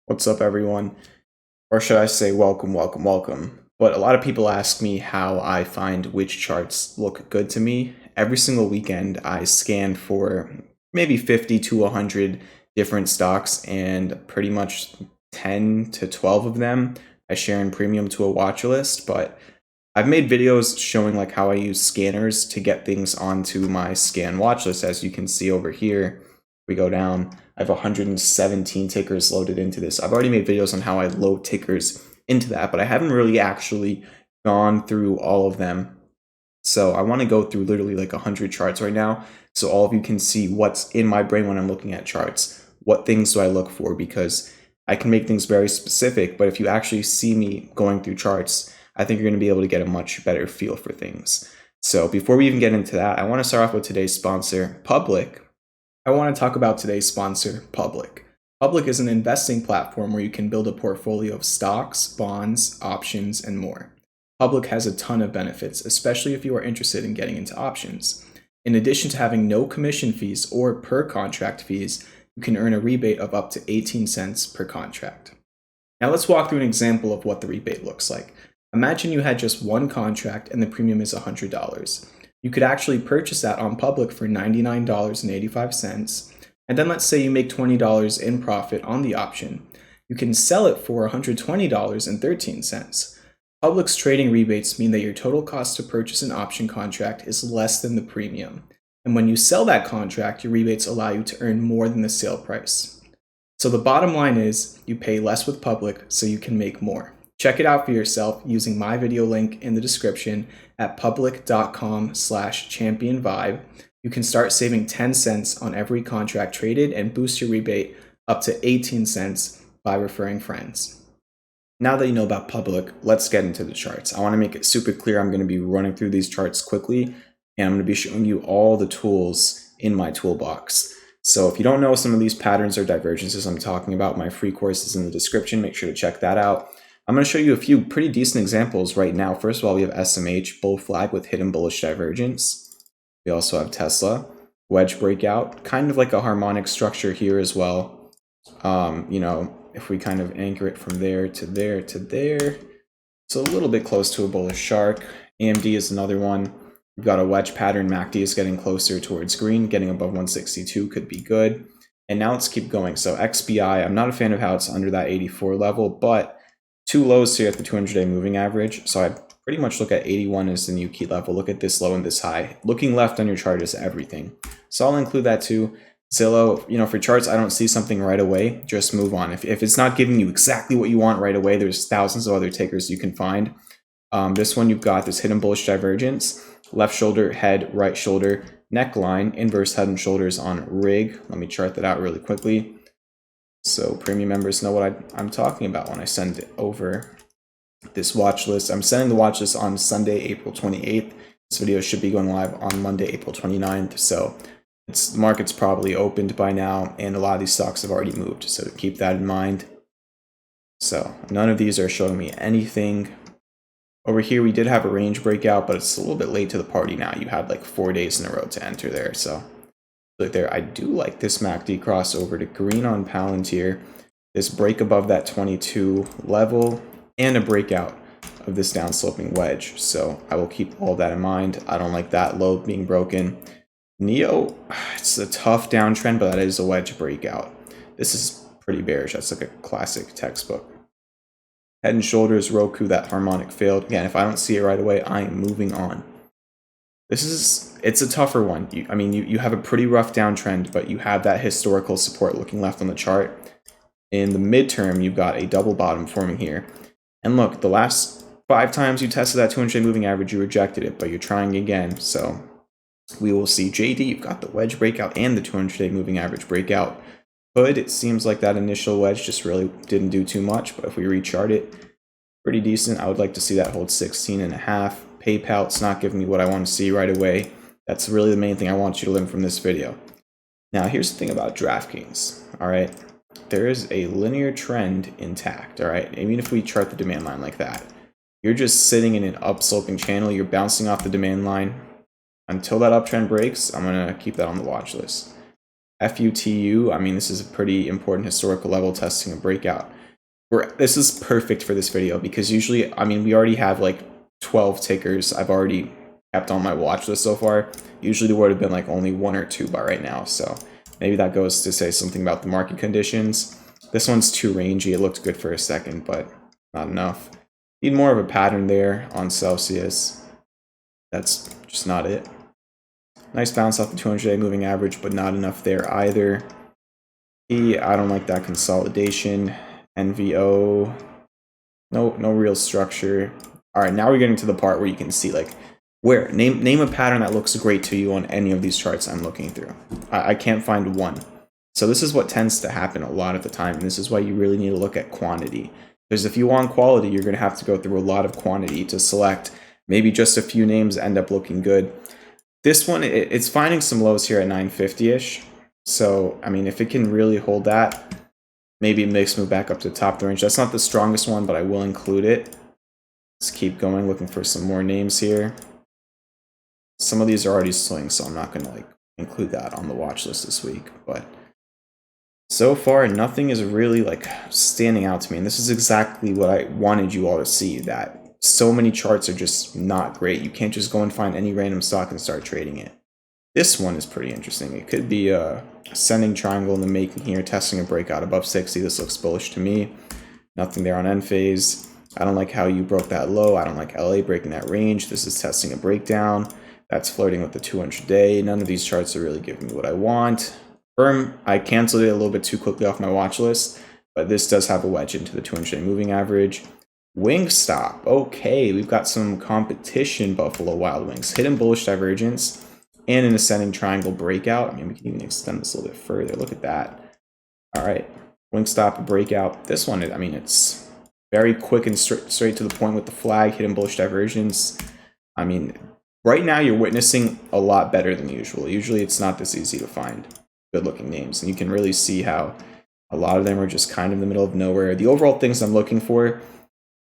What's up, everyone? Or should I say, welcome, welcome, welcome. But a lot of people ask me how I find which charts look good to me. Every single weekend, I scan for maybe 50 to 100 different stocks, and pretty much 10 to 12 of them I share in premium to a watch list. But I've made videos showing like how I use scanners to get things onto my scan watch list. As you can see over here, we go down, I have 117 tickers loaded into this. I've already made videos on how I load tickers into that, but I haven't really actually gone through all of them. So I want to go through literally like 100 charts right now, so all of you can see what's in my brain when I'm looking at charts. What things do I look for? Because I can make things very specific, but if you actually see me going through charts, I think you're going to be able to get a much better feel for things. So before we even get into that, I want to start off with today's sponsor, Public. I want to talk about today's sponsor, Public. Public is an investing platform where you can build a portfolio of stocks, bonds, options, and more. Public has a ton of benefits, especially if you are interested in getting into options. In addition to having no commission fees or per contract fees, you can earn a rebate of up to 18 cents per contract. Now let's walk through an example of what the rebate looks like. Imagine you had just one contract and the premium is $100. You could actually purchase that on Public for $99.85, and then let's say you make $20 in profit on the option. You can sell it for $120.13. Public's trading rebates mean that your total cost to purchase an option contract is less than the premium, and when you sell that contract, your rebates allow you to earn more than the sale price. So the bottom line is, you pay less with Public so you can make more. Check it out for yourself using my video link in the description at public.com/championvibe. You can start saving 10 cents on every contract traded and boost your rebate up to 18 cents by referring friends. Now that you know about Public, let's get into the charts. I want to make it super clear. I'm going to be running through these charts quickly, and I'm going to be showing you all the tools in my toolbox. So if you don't know some of these patterns or divergences I'm talking about, my free course is in the description. Make sure to check that out. I'm going to show you a few pretty decent examples right now. First of all, we have SMH, bull flag with hidden bullish divergence. We also have Tesla, wedge breakout, kind of like a harmonic structure here as well. If we kind of anchor it from there to there to there, it's a little bit close to a bullish shark. AMD is another one. We've got a wedge pattern. MACD is getting closer towards green, getting above 162 could be good. And now let's keep going. So XBI, I'm not a fan of how it's under that 84 level, but two lows here at the 200-day moving average. So I pretty much look at 81 as the new key level. Look at this low and this high. Looking left on your chart is everything. So I'll include that too. Zillow, for charts, I don't see something right away, just move on. If it's not giving you exactly what you want right away, there's thousands of other takers you can find. This one, you've got this hidden bullish divergence, left shoulder, head, right shoulder, neckline, inverse head and shoulders on rig. Let me chart that out really quickly, so premium members know what I'm talking about when I send it over this watch list. I'm sending the watch list on Sunday, April 28th. This video should be going live on Monday, April 29th. So the market's probably opened by now, and a lot of these stocks have already moved. So keep that in mind. So none of these are showing me anything. Over here, we did have a range breakout, but it's a little bit late to the party now. You had like 4 days in a row to enter there. So look there, I do like this MACD crossover to green on Palantir, this break above that 22 level, and a breakout of this downsloping wedge. So I will keep all that in mind. I don't like that low being broken. NEO, it's a tough downtrend, but that is a wedge breakout. This is pretty bearish. That's like a classic textbook. Head and shoulders, Roku, that harmonic failed. Again, if I don't see it right away, I am moving on. It's a tougher one. You have a pretty rough downtrend, but you have that historical support looking left on the chart. In the midterm, you've got a double bottom forming here. And look, the last 5 times you tested that 200-day moving average, you rejected it, but you're trying again. So we will see. JD, you've got the wedge breakout and the 200-day moving average breakout. But it seems like that initial wedge just really didn't do too much. But if we rechart it, pretty decent. I would like to see that hold 16.5. PayPal, it's not giving me what I want to see right away. That's really the main thing I want you to learn from this video. Now, here's the thing about DraftKings, all right? There is a linear trend intact, all right? Even if we chart the demand line like that, you're just sitting in an upsloping channel. You're bouncing off the demand line. Until that uptrend breaks, I'm going to keep that on the watch list. FUTU, this is a pretty important historical level testing a breakout. This is perfect for this video because usually, I mean, we already have like 12 tickers I've already kept on my watch list so far. Usually there would have been like only 1 or 2 by right now, so maybe that goes to say something about the market conditions. This one's too rangy. It looked good for a second, but not enough. Need more of a pattern there on Celsius. That's just not it. Nice bounce off the 200-day moving average, but not enough there either. I don't like that consolidation. NVO, no real structure. All right, now we're getting to the part where you can see like where name a pattern that looks great to you on any of these charts I'm looking through. I can't find one. So this is what tends to happen a lot of the time, and this is why you really need to look at quantity. Because if you want quality, you're going to have to go through a lot of quantity to select. Maybe just a few names end up looking good. This one, it's finding some lows here at 950-ish. So, I mean, if it can really hold that, maybe it makes move back up to the top of the range. That's not the strongest one, but I will include it. Let's keep going, looking for some more names here. Some of these are already swing, so I'm not going to like include that on the watch list this week. But so far, nothing is really like standing out to me. And this is exactly what I wanted you all to see, that so many charts are just not great. You can't just go and find any random stock and start trading it. This one is pretty interesting. It could be a ascending triangle in the making here, testing a breakout above 60. This looks bullish to me. Nothing there on end phase. I don't like how you broke that low. I don't like LA breaking that range. This is testing a breakdown. That's flirting with the 200-day. None of these charts are really giving me what I want. Firm, I canceled it a little bit too quickly off my watch list, but this does have a wedge into the 200-day moving average. Wingstop. Okay, we've got some competition, Buffalo Wild Wings. Hidden bullish divergence and an ascending triangle breakout. I mean, we can even extend this a little bit further. Look at that. All right, Wingstop breakout. This one, I mean, it's very quick and straight to the point with the flag, hidden bullish divergence. I mean, right now you're witnessing a lot better than usual. Usually it's not this easy to find good-looking names, and you can really see how a lot of them are just kind of in the middle of nowhere. The overall things I'm looking for,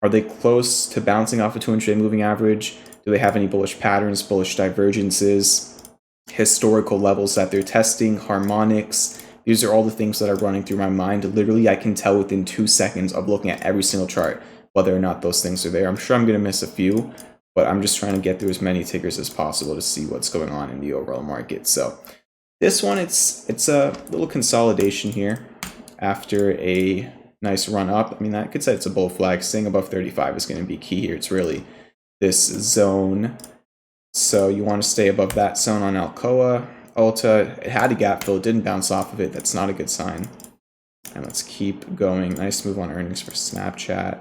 are they close to bouncing off a 200-day moving average? Do they have any bullish patterns, bullish divergences, historical levels that they're testing, harmonics? These are all the things that are running through my mind. Literally, I can tell within 2 seconds of looking at every single chart whether or not those things are there. I'm sure I'm going to miss a few, but I'm just trying to get through as many tickers as possible to see what's going on in the overall market. So this one, it's a little consolidation here after a nice run up. I mean, I could say it's a bull flag. Staying above 35 is going to be key here. It's really this zone. So you want to stay above that zone on Alcoa. Ulta, it had a gap fill. It didn't bounce off of it. That's not a good sign. And let's keep going. Nice move on earnings for Snapchat.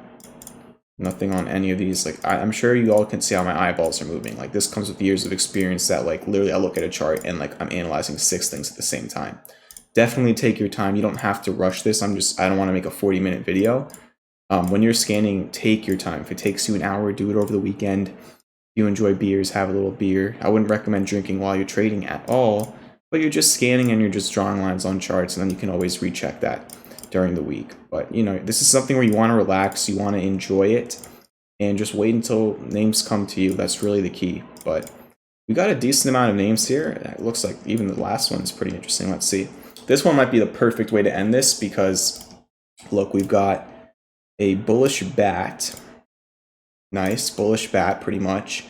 Nothing on any of these. Like, I'm sure you all can see how my eyeballs are moving. Like, this comes with years of experience that, like, literally I look at a chart and, like, I'm analyzing 6 things at the same time. Definitely take your time. You don't have to rush this. I don't want to make a 40-minute video. When you're scanning, take your time. If it takes you an hour, do it over the weekend. If you enjoy beers, have a little beer. I wouldn't recommend drinking while you're trading at all, but you're just scanning and you're just drawing lines on charts, and then you can always recheck that during the week. But, you know, this is something where you want to relax, you want to enjoy it, and just wait until names come to you. That's really the key. But we got a decent amount of names here. It looks like even the last one is pretty interesting. Let's see. This one might be the perfect way to end this because, look, we've got a bullish bat. Nice, bullish bat, pretty much.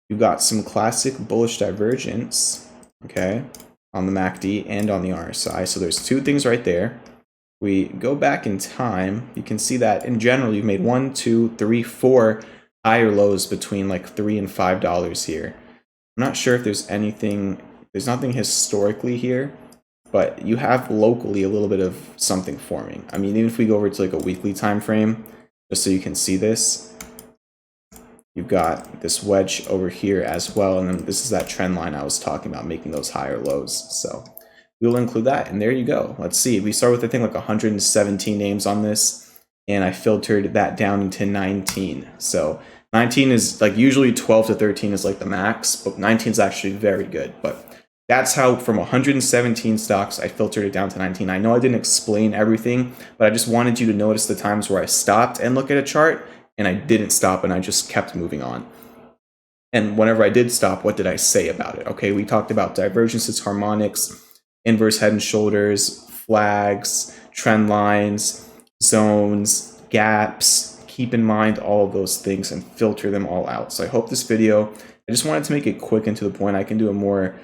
You've got some classic bullish divergence, okay, on the MACD and on the RSI. So there's 2 things right there. We go back in time, you can see that in general, you've made 1, 2, 3, 4 higher lows between like $3 and $5 here. I'm not sure if there's nothing historically here, but you have locally a little bit of something forming. I mean, even if we go over to like a weekly time frame, just so you can see this, you've got this wedge over here as well, and then this is that trend line I was talking about, making those higher lows. So we'll include that, and there you go. Let's see. We start with, I think, like 117 names on this, and I filtered that down into 19. So 19 is like usually 12 to 13 is like the max, but 19 is actually very good. But that's how from 117 stocks, I filtered it down to 19. I know I didn't explain everything, but I just wanted you to notice the times where I stopped and look at a chart, and I didn't stop, and I just kept moving on. And whenever I did stop, what did I say about it? Okay, we talked about divergences, harmonics, inverse head and shoulders, flags, trend lines, zones, gaps. Keep in mind all of those things and filter them all out. So I hope this video, I just wanted to make it quick and to the point. I can do a more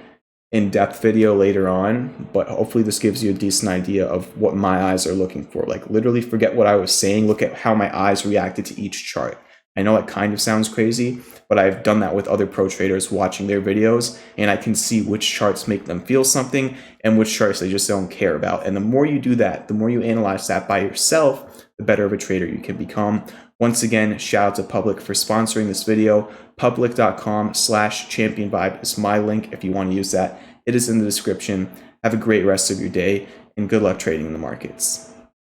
in-depth video later on, but hopefully this gives you a decent idea of what my eyes are looking for. Like literally forget what I was saying, look at how my eyes reacted to each chart. I know it kind of sounds crazy, but I've done that with other pro traders watching their videos, and I can see which charts make them feel something and which charts they just don't care about. And the more you do that, the more you analyze that by yourself, the better of a trader you can become. Once again, shout out to Public for sponsoring this video. Public.com/championvibe is my link if you want to use that. It is in the description. Have a great rest of your day and good luck trading in the markets.